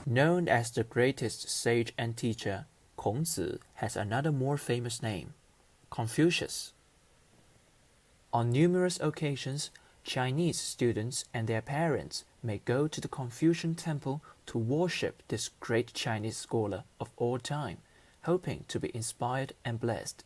Known as the greatest sage and teacher, Kongzi has another more famous name, Confucius. On numerous occasions, Chinese students and their parents may go to the Confucian temple to worship this great Chinese scholar of all time, hoping to be inspired and blessed.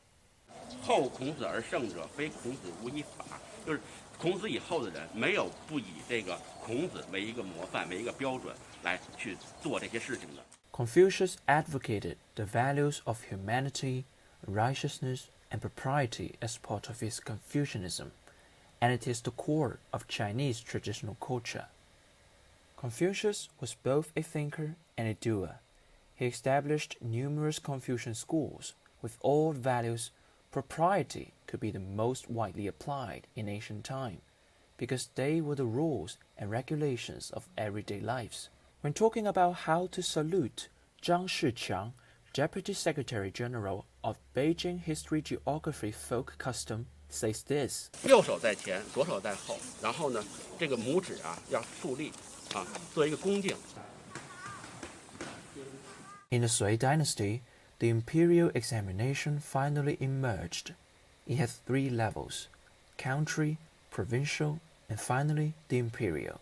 后孔子而圣者，非孔子无以法。就是孔子以后的人，没有不以这个孔子为一个模范、为一个标准来去做这些事情的。Confucius advocated the values of humanity, righteousness, and propriety as part of his Confucianism, and it is the core of Chinese traditional culture. Confucius was both a thinker and a doer. He established numerous Confucian schools. With all values, propriety could be the most widely applied in ancient time, because they were the rules and regulations of everyday lives. When talking about how to salute, Zhang Shiqiang, Deputy Secretary General of Beijing History Geography Folk Custom, says this: 右手在前，左手在后，然后呢，这个拇指啊要竖立啊，做一个恭敬。In the Sui dynasty, the imperial examination finally emerged. It had 3 levels: country, provincial, and finally the imperial.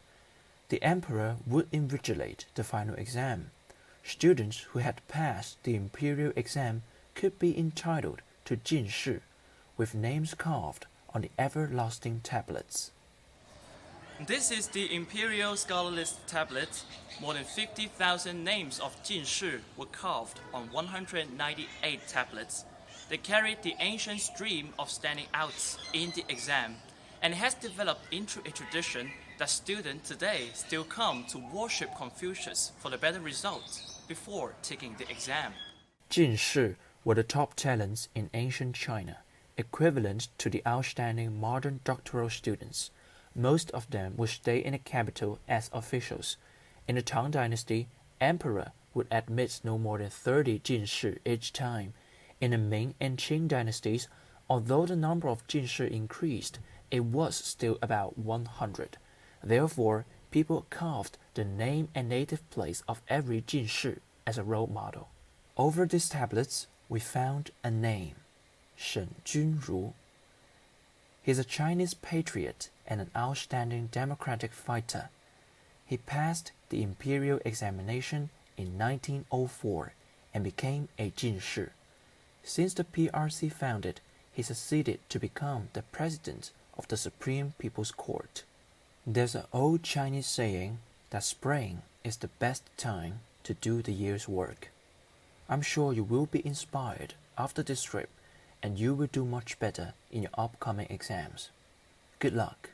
The emperor would invigilate the final exam. Students who had passed the imperial exam could be entitled to Jinshi, with names carved on the everlasting tablets. This is the Imperial Scholarlist tablet. More than 50,000 names of Jinshi were carved on 198 tablets. They carried the ancient dream of standing out in the exam, and has developed into a tradition that students today still come to worship Confucius for the better results before taking the exam. Jinshi were the top talents in ancient China, equivalent to the outstanding modern doctoral students. Most of them would stay in the capital as officials. In the Tang Dynasty, emperor would admit no more than 30 Jinshi each time. In the Ming and Qing dynasties, although the number of Jinshi increased, it was still about 100. Therefore, people carved the name and native place of every Jinshi as a role model. Over these tablets, we found a name, Shen Junru. He is a Chinese patriot and an outstanding democratic fighter. He passed the imperial examination in 1904 and became a Jinshi. Since the PRC founded, he succeeded to become the president of the Supreme People's Court. There's an old Chinese saying that spring is the best time to do the year's work. I'm sure you will be inspired after this trip, and you will do much better in your upcoming exams. Good luck.